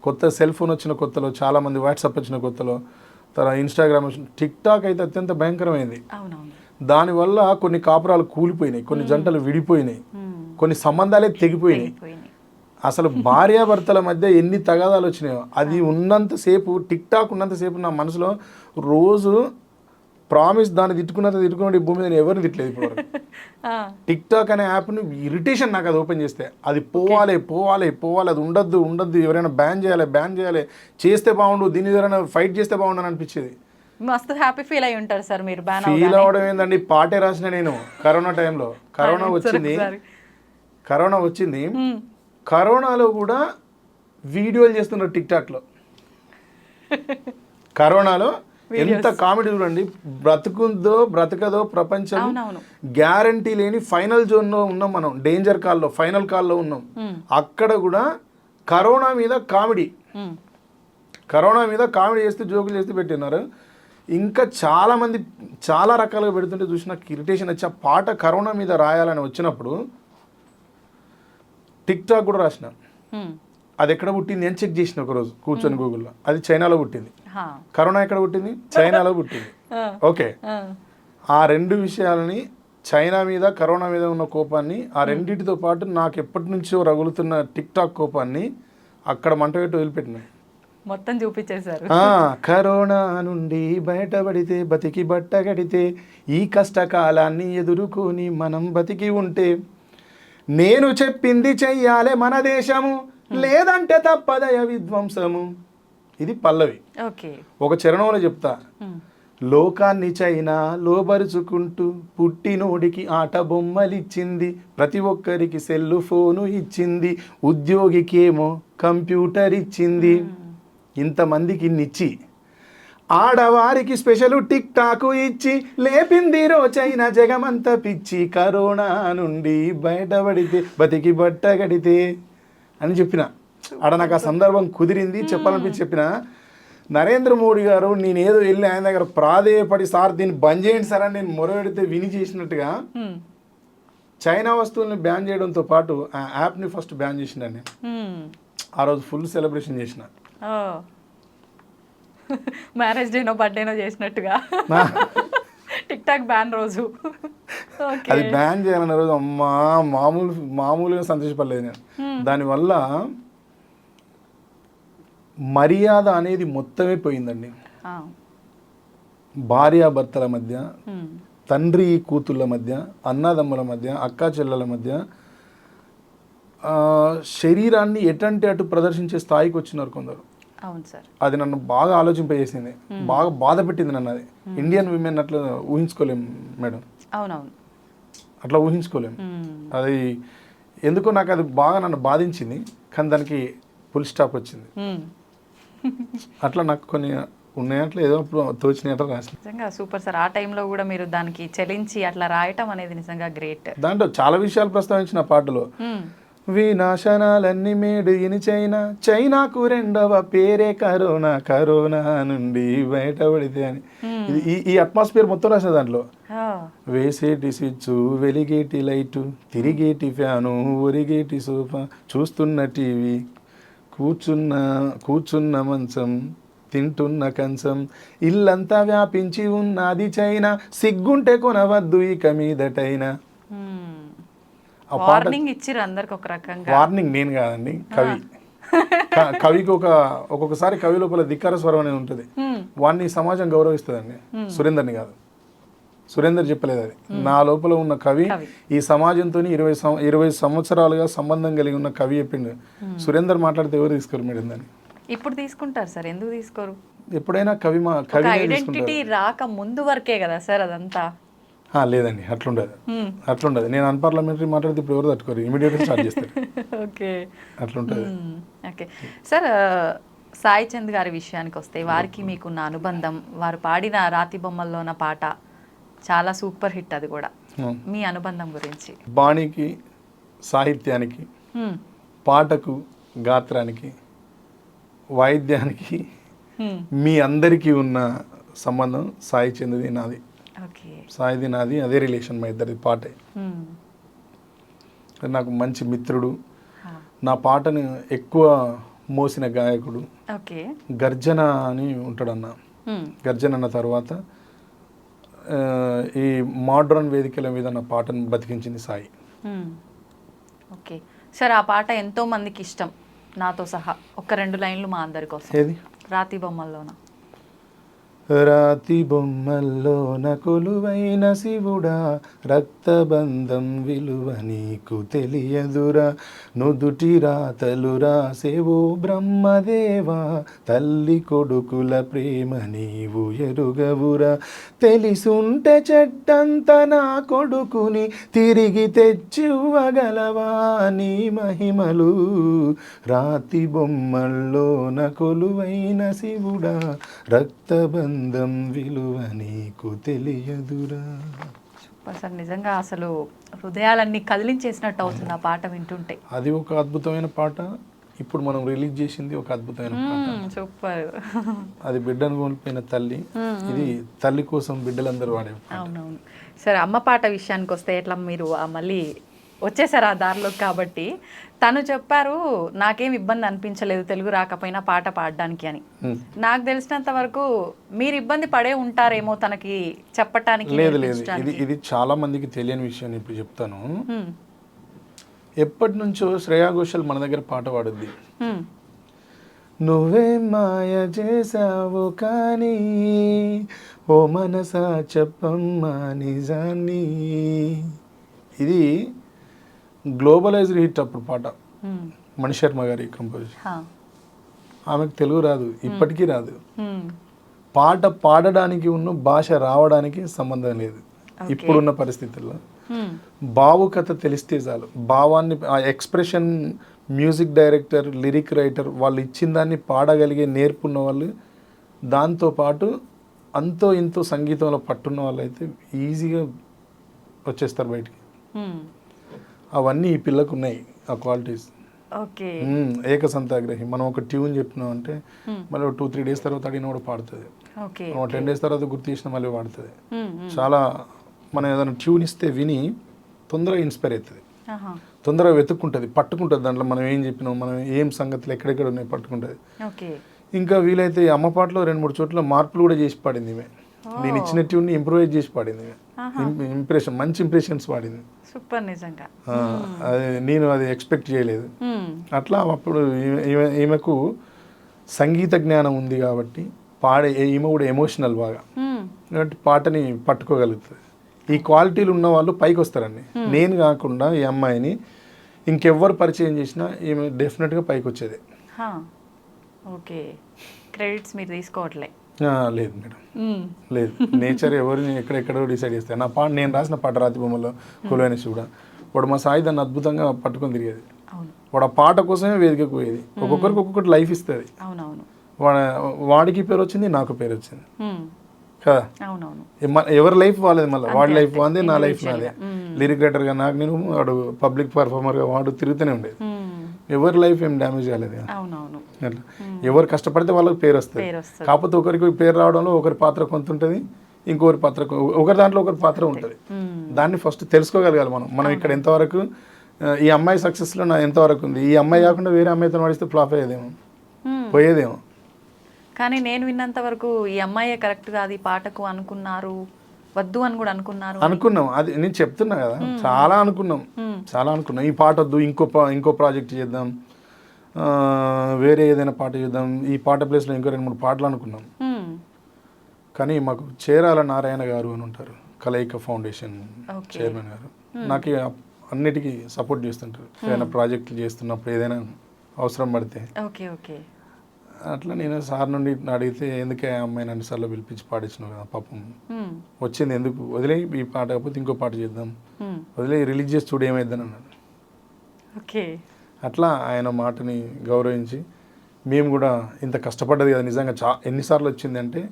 కొత్త cell phone వచ్చిన కొత్తలో, చాలామంది వాట్సాప్ వచ్చిన కొత్తలో, తర్వాత ఇన్స్టాగ్రామ్ వచ్చిన, టిక్ టాక్ అయితే అత్యంత భయంకరమైంది. దానివల్ల కొన్ని కాపురాలు కూలిపోయినాయి, కొన్ని జంటలు విడిపోయినాయి, కొన్ని సంబంధాలే తెగిపోయినాయి. అసలు భార్యాభర్తల మధ్య ఎన్ని తగాదాలు వచ్చినాయో, అది ఉన్నంతసేపు, టిక్ టాక్ ఉన్నంతసేపు నా మనసులో రోజు ప్రామిస్ దాన్ని తిట్టుకున్నట్టు భూమి మీద ఎవరిని తిట్టలేదు ఇప్పుడు. టిక్ టాక్ అనే యాప్ను ఇరిటేషన్ నాకు అది ఓపెన్ చేస్తే, అది పోవాలి, అది ఉండద్దు, ఎవరైనా బ్యాన్ చేయాలి, చేస్తే బాగుండు, దీన్ని ఎవరైనా ఫైట్ చేస్తే బాగుండు అని అనిపించేది. మస్తు హ్యాపీ ఫీల్ అయి ఉంటారు సార్ మీరు. ఫీల్ అవ్వడం ఏందండి, పాటే రాసిన నేను కరోనా టైంలో. కరోనా వచ్చింది, కరోనాలో కూడా వీడియోలు చేస్తున్నారు టిక్ టాక్లో. కరోనాలో ఎంత కామెడీ చూడండి. బ్రతుకుందో బ్రతకదో ప్రపంచం గ్యారంటీ లేని ఫైనల్ జోన్లో ఉన్నాం మనం, డేంజర్ కాల్లో, ఫైనల్ కాల్లో ఉన్నాం. అక్కడ కూడా కరోనా మీద కామెడీ చేస్తూ జోకులు చేస్తూ పెట్టినారు. ఇంకా చాలామంది చాలా రకాలుగా పెడుతుంటే చూసి నాకు ఇరిటేషన్ వచ్చి, ఆ పాట కరోనా మీద రాయాలని వచ్చినప్పుడు టిక్ టాక్ కూడా రాసిన. అది ఎక్కడ పుట్టింది అని చెక్ చేసిన ఒకరోజు కూర్చొని గూగుల్లో. అది చైనాలో పుట్టింది. కరోనా ఎక్కడ పుట్టింది? చైనాలో పుట్టింది. ఓకే, ఆ రెండు విషయాలని, చైనా మీద కరోనా మీద ఉన్న కోపాన్ని, ఆ రెండింటితో పాటు నాకు ఎప్పటి నుంచో రగులుతున్న టిక్ టాక్ కోపాన్ని అక్కడ మంట పెట్టి వదిలిపెట్టినాయి. మొత్తం చూపించేశారు. కరోనా నుండి బయటపడితే, బతికి బట్ట కడితే, ఈ కష్టకాలాన్ని ఎదుర్కొని మనం బతికి ఉంటే, నేను చెప్పింది చెయ్యాలే మన దేశము, లేదంటే తప్పదయ విధ్వంసము. ఇది పల్లవి. ఒక చరణంలో చెప్తా, లోకాన్ని చైనా లోబరుచుకుంటూ పుట్టినోడికి ఆట బొమ్మలిచ్చింది, ప్రతి ఒక్కరికి సెల్లు ఫోను ఇచ్చింది, ఉద్యోగికేమో కంప్యూటర్ ఇచ్చింది, ఇంతమందికి ఇన్నిచ్చి ఆడవారికి స్పెషల్ టిక్ టాకు ఇచ్చి, లేపింది చైనా జగమంతా పిచ్చి, కరోనా నుండి బయటపడితే బతికి బట్ట కడితే అని చెప్పిన. ఆడ నాకు ఆ సందర్భం కుదిరింది, చెప్పాలనిపించి చెప్పిన. నరేంద్ర మోడీ గారు నేనేదో వెళ్ళి ఆయన దగ్గర ప్రాధేయపడి, సార్ దీన్ని బంద్ చేయండి సార్ అని నేను మొరపెడితే విని చేసినట్టుగా చైనా వస్తువుల్ని బ్యాన్ చేయడంతో పాటు ఆ యాప్ని ఫస్ట్ బ్యాన్ చేసిండని ఆ రోజు ఫుల్ సెలబ్రేషన్ చేసిన. మ్యారేజ్ డేనో బర్త్డేనో చేసినట్టుగా టిక్ టాక్ బ్యాన్ రోజు అది బ్యాన్ చేయాలన్న రోజు అమ్మా మామూలుగా సంతోషపడలేదు నేను. దానివల్ల మర్యాద అనేది మొత్తమే పోయిందండి. భార్యాభర్తల మధ్య, తండ్రి కూతుళ్ళ మధ్య, అన్నదమ్ముల మధ్య, అక్కా చెల్లెల మధ్య శరీరాన్ని ఎటంటే అటు ప్రదర్శించే స్థాయికి వచ్చినారు కొందరు. అది నన్ను బాగా ఆలోచింపజేసింది, బాగా బాధ పెట్టింది నన్ను. అది ఇండియన్ విమెన్ అట్లా ఊహించుకోలేం మేడం. అట్లా ఊహించుకోలేం. అది ఎందుకో నాకు అది బాగా నన్ను బాధించింది, కానీ దానికి ఫుల్ స్టాప్ వచ్చింది. అట్లా నాకు కొన్ని ఉన్నాయట్లో ఏదో అప్పుడు తోచినట్టు రాసిన. నిజంగా సూపర్ సార్. ఆ టైంలో కూడా మీరు దానికి చెలించి అట్లా రాయటం అనేది నిజంగా గ్రేట్. దాంట్లో చాలా విషయాలు ప్రస్తావించిన పాటలో, వినాశనాలన్నీ మేడు ఇని చైనా, చైనాకు రెండవ పేరే కరోనా, కరోనా నుండి బయటపడితే అని. ఈ అట్మాస్ఫియర్ మొత్తం రాసిన దాంట్లో. వేసేటి స్విచ్, వెలిగేటి లైటు, తిరిగేటి ఫ్యాను, ఒరిగేటి సోఫా, చూస్తున్న టీవీ, కూర్చున్న మంచం, తింటున్న కంచం, ఇల్లంతా వ్యాపించి ఉన్నది చైనా, సిగ్గుంటే కొనవద్దు ఇక మీదటైనా. వార్నింగ్ ఇచ్చిర్రు అందరికి ఒక రకంగా. వార్నింగ్ నేను కాదండి, కవి. కవికి ఒక్కొక్కసారి కవి లోపల ధిక్కార స్వరం అనేది ఉంటుంది. వాడిని సమాజం గౌరవిస్తుందండి, సురేందర్ని కాదు. సురేందర్ చెప్పలేదు అది, నా లోపల ఉన్న కవి ఈ సమాజంతో 20 సంవత్సరాలుగా సంబంధం కలిగి ఉన్న కవి చెప్పిండు. సురేందర్ మాట్లాడితే ఎవరు తీసుకోరు మేడం దాన్ని. ఇప్పుడు తీసుకుంటారు సార్, ఎందుకు తీసుకోరు? ఎప్పుడైనా కవి ఐడెంటిటీ రాక ముందు వరకే కదా సార్ అదంతా. లేదండి, అట్లుండదు. నేను అన్పార్లమెంటరీ మాట్లాడితే ఇప్పుడు ఎవరు తట్టుకోరు, ఇమీడియట్గా స్టార్ట్ చేస్తారు. ఓకే, అట్లుంటుంది. ఓకే సార్, సాయి చంద్ గారి విషయానికి వస్తే, వారికి మీకున్న అనుబంధం, వారు పాడిన రాతి బొమ్మల్లోన పాట చాలా సూపర్ హిట్, అది కూడా. మీ అనుబంధం గురించి. బాణీకి, సాహిత్యానికి, పాటకు, గాత్రానికి, వాయిద్యానికి మీ అందరికీ ఉన్న సంబంధం సాయి చంద్ది నాది, సాయిది నాది, అదే రిలేషన్ మా ఇద్దరిది. పాటే నాకు మంచి మిత్రుడు. నా పాటను ఎక్కువ మోసిన గాయకుడు. ఓకే. గర్జన అని ఉంటాడన్న. గర్జన అన్న తర్వాత ఈ మోడ్రన్ వేదికల మీద నా పాటను బతికించింది సాయి. ఓకే సార్, ఆ పాట ఎంతో మందికి ఇష్టం, నాతో సహా. ఒక 2 లైన్లు మా అందరి కోసం. ఏది? రాతి బొమ్మల్లోన. రాతి బొమ్మల్లోన కొలువైన శివుడా, రక్తబంధం విలువ నీకు తెలియదురా, నుదుటి రాతలు రాసేవో బ్రహ్మదేవా, తల్లి కొడుకుల ప్రేమ నీవు ఎరుగవురా, తెలిసుంటే చెడ్డంత నా కొడుకుని తిరిగి తెచ్చివ్వగలవా నీ మహిమలు, రాతి బొమ్మల్లోన కొలువైన శివుడా, రక్తబంధం విలువ నీకు తెలియదురా. సూపర్ సార్, నిజంగా అసలు హృదయాలన్నీ కదిలించేసినట్టు అవుతుంది ఆ పాట వింటుంటే. అది ఒక అద్భుతమైన పాట. ఇప్పుడు మనం రిలీజ్ చేసింది ఒక అద్భుతమైన పాట. సూపర్. అది బిడ్డను కోల్పోయిన తల్లి, ఇది తల్లి కోసం బిడ్డలందరూ వాడే. అవునవును సార్. అమ్మ పాట విషయానికి వస్తే ఎట్లా, మీరు మళ్ళీ వచ్చేసారు ఆ దారిలో కాబట్టి, తను చెప్పారు నాకేం ఇబ్బంది అనిపించలేదు తెలుగు రాకపోయినా పాట పాడడానికి అని. నాకు తెలిసినంత వరకు మీరు ఇబ్బంది పడే ఉంటారేమో తనకి చెప్పటానికి. లేదు లేదు, ఇది చాలా మందికి తెలియని విషయం. ఇప్పుడు చెప్తాను. ఎప్పటి నుంచో శ్రేయా ఘోషల్ మన దగ్గర పాట పాడుద్ది. నువ్వే మాయ చేసావు కానీ ఓ మనసా చెప్పమ్మా నిజాన్ని. ఇది గ్లోబలైజ్డ్ హిట్ అప్పుడు పాట. మణిశర్మ గారి కంపోజిషన్. ఆమెకు తెలుగు రాదు, ఇప్పటికీ రాదు. పాట పాడడానికి ఉన్న భాష రావడానికి సంబంధం లేదు ఇప్పుడున్న పరిస్థితుల్లో. భావుకథ తెలిస్తే చాలు, భావాన్ని, ఆ expression, music director, lyric writer వాళ్ళు ఇచ్చిన దాన్ని పాడగలిగే నేర్పున్న వాళ్ళు, దాంతోపాటు అంతో ఇంతో సంగీతంలో పట్టున్న వాళ్ళు అయితే ఈజీగా వచ్చేస్తారు బయటికి. అవన్నీ ఈ పిల్లకు ఉన్నాయి ఆ క్వాలిటీస్. ఓకే. ఏకసంతాగ్రహి. మనం ఒక ట్యూన్ చెప్పినాం అంటే మళ్ళీ 2-3 డేస్ తర్వాత అడిగిన కూడా పాడుతుంది. 10 డేస్ తర్వాత గుర్తు చేసిన మళ్ళీ పాడుతుంది. చాలా మనం ఏదైనా ట్యూన్ ఇస్తే విని తొందరగా ఇన్స్పైర్ అవుతుంది, తొందరగా వెతుక్కుంటుంది, పట్టుకుంటుంది. దాంట్లో మనం ఏం చెప్పినాం, మనం ఏం సంగతులు ఎక్కడెక్కడ ఉన్నాయి పట్టుకుంటుంది. ఇంకా వీలైతే అమ్మ పాటలో 2-3 చోట్ల మార్పులు కూడా చేసి పాడింది ఇవే. నేను ఇచ్చిన ట్యూన్ని ఇంప్రూవైజ్ చేసి పాడింది. ఇంప్రెషన్, మంచి ఇంప్రెషన్స్ పాడింది. సూపర్ నిజంగా. నేను అది ఎక్స్పెక్ట్ చేయలేదు. అట్లా అప్పుడు ఈమెకు సంగీత జ్ఞానం ఉంది కాబట్టి ఈమె కూడా ఎమోషనల్ బాగా, కాబట్టి పాటని పట్టుకోగలుగుతుంది. ఈ క్వాలిటీలు ఉన్న వాళ్ళు పైకి వస్తారండి. నేను కాకుండా ఈ అమ్మాయిని ఇంకెవ్వరు పరిచయం చేసినా ఈమె డెఫినెట్గా పైకి వచ్చేది. ఓకే, క్రెడిట్స్ మీరు తీసుకోవట్లే? లేదు మేడం, లేదు. నేచర్ ఎవరిని ఎక్కడెక్కడో డిసైడ్ చేస్తాయి. నేను రాసిన పాట రాతి బొమ్మలో కొలువైన శివుడా, వాడు మా సాయి దాన్ని అద్భుతంగా పట్టుకొని తిరిగేది. వాడు ఆ పాట కోసమే వేదికకు పోయేది. ఒక్కొక్కరికి ఒక్కొక్కటి లైఫ్ ఇస్తుంది. వాడికి పేరు వచ్చింది, నాకు పేరు వచ్చింది కదా. ఎవరి లైఫ్ వాళ్ళది, మళ్ళీ వాడి లైఫ్ వాంది, నా లైఫ్ నాదే. లిరిక్ రైటర్గా నాకు నేను, వాడు పబ్లిక్ పర్ఫార్మర్గా వాడు తిరుగుతూనే ఉండేది. ఎవరి లైఫ్ ఏం డ్యామేజ్ కాలేదు. అట్లా ఎవరు కష్టపడితే వాళ్ళకి పేరు వస్తుంది. కాకపోతే ఒకరికి పేరు రావడంలో ఒకరి పాత్ర కొంత ఉంటుంది, ఇంకొకరి పాత్ర, ఒకరి దాంట్లో ఒకరి పాత్ర ఉంటుంది. దాన్ని ఫస్ట్ తెలుసుకోగలగాలి మనం ఇక్కడ ఎంతవరకు, ఈ అమ్మాయి సక్సెస్లో నా ఎంతవరకు ఉంది, ఈ అమ్మాయి కాకుండా వేరే అమ్మాయితో నడిస్తే ఫ్లాప్ అయ్యేదేమో, పోయేదేమో. కానీ నేను విన్నంత వరకు ఈ అమ్మాయే కరెక్ట్ కాదు ఈ పాటకు అనుకున్నారు, వద్దు అని కూడా అనుకున్నాం. అది నేను చెప్తున్నా కదా, చాలా అనుకున్నాం. ఈ పాట వద్దు, ఇంకో ప్రాజెక్ట్ చేద్దాం, వేరే ఏదైనా పాట చేద్దాం, ఈ పాట ప్లేస్లో ఇంకో 2-3 పాటలు అనుకున్నాం. కానీ మాకు చేరాల నారాయణ గారు అని ఉంటారు, కలయిక ఫౌండేషన్ చైర్మన్ గారు. నాకు అన్నిటికీ సపోర్ట్ చేస్తుంటారు. ఏదైనా ప్రాజెక్టులు చేస్తున్నప్పుడు, ఏదైనా అవసరం పడితే. అట్లా నేను సార్ నుండి అడిగితే, ఎందుకే అమ్మాయిని అన్నిసార్లు పిలిపించి పాడించినావు కదా, పాపం వచ్చింది, ఎందుకు వదిలే, ఈ పాట కాకపోతే ఇంకో పాట చేద్దాం, వదిలే, రిలీజ్ చేసి చూడు ఏమైద్దని అన్నాడు. అట్లా ఆయన మాటని గౌరవించి మేము కూడా ఇంత కష్టపడ్డది కదా నిజంగా ఎన్నిసార్లు వచ్చింది అంటే,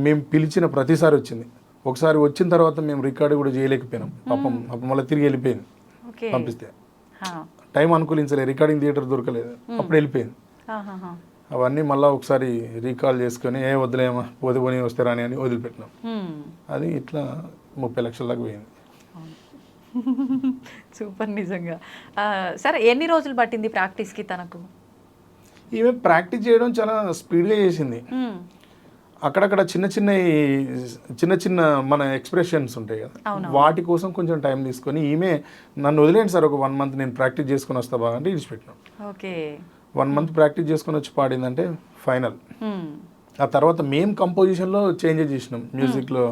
మేము పిలిచిన ప్రతిసారి వచ్చింది. ఒకసారి వచ్చిన తర్వాత మేము రికార్డు కూడా చేయలేకపోయినాం. పాపం మళ్ళీ తిరిగి వెళ్ళిపోయింది. పంపిస్తే టైం అనుకూలించలేదు, రికార్డింగ్ థియేటర్ దొరకలేదు, అప్పుడు వెళ్ళిపోయింది. అవన్నీ మళ్ళీ ఒకసారి రీకాల్ చేసుకొని, వదిలేమా, పోని వస్తే రాని అని వదిలిపెట్టినాం. అది ఇట్లా 30 లక్షల దాకా పోయింది. సూపర్ నిజంగా. సరే, ఎన్ని రోజులు పట్టింది ప్రాక్టీస్కి తనకు? ఈమె ప్రాక్టీస్ చేయడం చాలా స్పీడ్గా చేసింది. మ్మ్. అక్కడక్కడ చిన్న చిన్న మన ఎక్స్ప్రెషన్స్ ఉంటాయి కదా, వాటి కోసం కొంచెం టైం తీసుకొని ఈమె నన్ను వదిలేండి సార్ ఒక 1 month నేను ప్రాక్టీస్ చేసుకొని వస్తా బాగా అంటే ఇడిచిపెట్టినాం. ఓకే. 1 month ప్రాక్టీస్ చేసుకొని వచ్చి పాడిందంటే ఫైనల్. మ్మ్. ఆ తర్వాత మేము కంపోజిషన్లో చేంజెస్ చేసినాం. మ్యూజిక్లో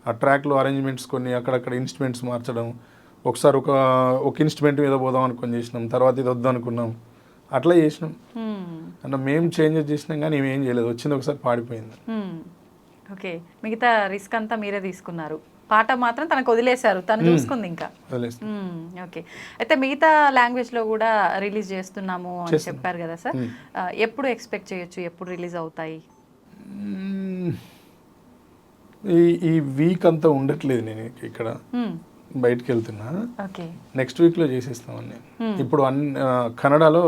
ఆ ట్రాక్లో అరేంజ్మెంట్స్ కొన్ని అక్కడక్కడ ఇన్స్ట్రుమెంట్స్ మార్చడం, ఒకసారి ఒక ఇన్స్ట్రుమెంట్ మీద పోదాం అనుకొని చేసినాం, తర్వాత ఇది వద్దు అనుకున్నాం, అట్లా చేసినాం. మ్మ్. అంటే మేము చేంజెస్ చేసినాం కానీ ఏం చేయలేదు, వచ్చింది ఒకసారి పాడిపోయింది. మ్మ్. ఓకే, మిగతా రిస్క్ అంతా మీరే తీసుకున్నారు, పాట మాత్రం తనకు వదిలేశారు, తను చూసుకుంది ఇంకా. వదిలేస్తాం. ఓకే. అయితే మిగతా లాంగ్వేజ్లో కూడా రిలీజ్ చేస్తున్నాము అని చెప్పారు కదా సార్, ఎప్పుడు ఎక్స్పెక్ట్ చేయొచ్చు, ఎప్పుడు రిలీజ్ అవుతాయి? ఈ వీక్ అంతా ఉండట్లేదు నేను ఇక్కడ, బయటకు వెళ్తున్నా. ఓకే. నెక్స్ట్ వీక్లో చేసేస్తామని. ఇప్పుడు కన్నడలో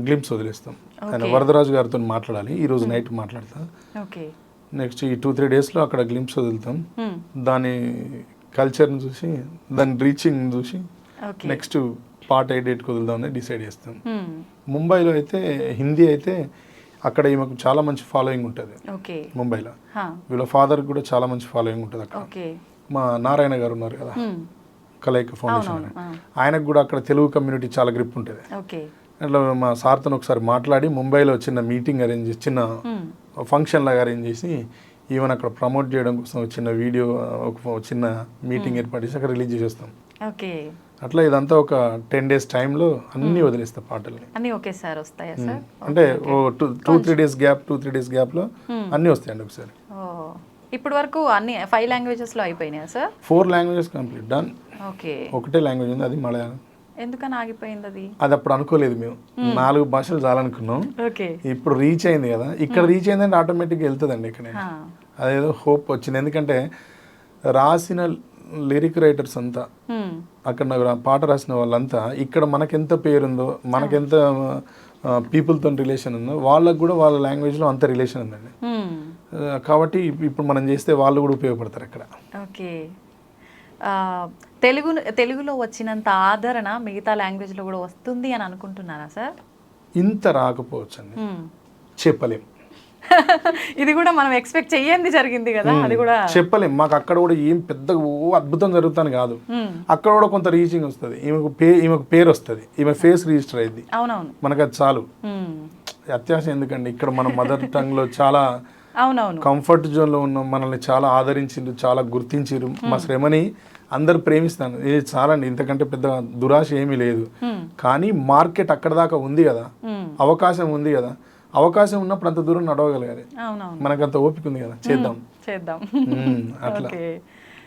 గ్లింప్స్ వదిలేస్తాం. ఆయన వరదరాజు గారితో మాట్లాడాలి, ఈరోజు నైట్ మాట్లాడతా. ఓకే. నెక్స్ట్ ఈ 2-3 డేస్లో అక్కడ గ్లింప్స్ వదులుతాం. దాని కల్చర్ని చూసి దాని రీచింగ్ చూసి నెక్స్ట్ పార్ట్ ఏ డేట్కి వదులుదామని డిసైడ్ చేస్తాం. ముంబైలో అయితే హిందీ అయితే అక్కడ ఈమెకు చాలా మంచి ఫాలోయింగ్ ఉంటుంది. ఓకే. ముంబైలో వీళ్ళ ఫాదర్ కూడా చాలా మంచి ఫాలోయింగ్ ఉంటుంది అక్కడ. ఓకే. మా నారాయణ గారు ఉన్నారు కదా, కలయిక ఫౌండేషన్, ఆయనకు కూడా అక్కడ తెలుగు కమ్యూనిటీ చాలా గ్రిప్ ఉంటుంది. ఓకే. అట్లా మా సార్తో ఒకసారి మాట్లాడి ముంబైలో చిన్న మీటింగ్ అరేంజ్ చేసి, చిన్న ఫంక్షన్ లాగా అరేంజ్ చేసి ఈవెన్ అక్కడ ప్రమోట్ చేయడం కోసం ఒక చిన్న వీడియో, ఒక చిన్న మీటింగ్ ఏర్పాటు చేసి అక్కడ రిలీజ్ చేసేస్తాం. ఓకే. అట్లా ఇదంతా ఒక 10 days టైంలో అన్నీ వదిలేస్తా పాటల్ని. అన్నీ ఒకేసారి వస్తాయా సార్? అంటే 2-3 days గ్యాప్లో అన్నీ వస్తాయండి ఒకసారి. ఇప్పటి వరకు అన్ని 5 లాంగ్వేజెస్లో అయిపోయినాయా sir? 4 languages complete done. Okay. ఒకటే లాంగ్వేజ్ ఉంది, అది మలయాళం. ఎందుకని ఆగిపోయింది అది? అది అప్పుడు అనుకోలేదు మేము, 4 భాషలు చాలనుకున్నాం. ఓకే. ఇప్పుడు రీచ్ అయింది కదా, ఇక్కడ రీచ్ అయిందంటే ఆటోమేటిక్గా వెళ్తుందండి. ఇక్కడ అదేదో హోప్ వచ్చింది, ఎందుకంటే రాసిన లిరిక్ రైటర్స్ అంతా అక్కడ నాకు పాట రాసిన వాళ్ళంతా ఇక్కడ మనకెంత పేరుందో, మనకెంత పీపుల్తో రిలేషన్ ఉందో, వాళ్ళకు కూడా వాళ్ళ లాంగ్వేజ్లో అంత రిలేషన్ ఉందండి. కాబట్టి ఇప్పుడు మనం చేస్తే వాళ్ళు కూడా ఉపయోగపడతారు అక్కడ. ఓకే. తెలుగులో వచ్చినంత ఆదరణ మిగతా లాంగ్వేజ్లో కూడా వస్తుంది అని అనుకుంటున్నారా సార్? ఇంత రాకపోవచ్చు అండి, చెప్పలేం. ఇది కూడా మనం ఎక్స్పెక్ట్ చెయ్యంది జరిగింది కదా, అది కూడా చెప్పలేం. మాకు అక్కడ కూడా ఏం పెద్ద అద్భుతం జరుగుతాను కాదు, అక్కడ కూడా కొంత రీచింగ్ వస్తుంది, ఈమెకు పేరు వస్తుంది, ఈమె ఫేస్ రిజిస్టర్ అయింది. అవునవును, మనకు అది చాలు. అత్యాశ ఎందుకండి, ఇక్కడ మన మదర్ టంగ్ లో చాలా అవునవును కంఫర్ట్ జోన్ లో ఉన్నాం, మనల్ని చాలా ఆదరించిండ్రు, చాలా గుర్తించారు, మా శ్రమని అందరు ప్రేమిస్తాను. ఇది చాలండి, ఇంతకంటే పెద్ద దురాశ ఏమీ లేదు. కానీ మార్కెట్ అక్కడ దాకా ఉంది కదా, అవకాశం ఉంది కదా, అవకాశం ఉన్నప్పుడు అంత దూరం నడవగలగాలి. మనకు అంత ఓపిక ఉంది కదా, చేద్దాం. అట్లా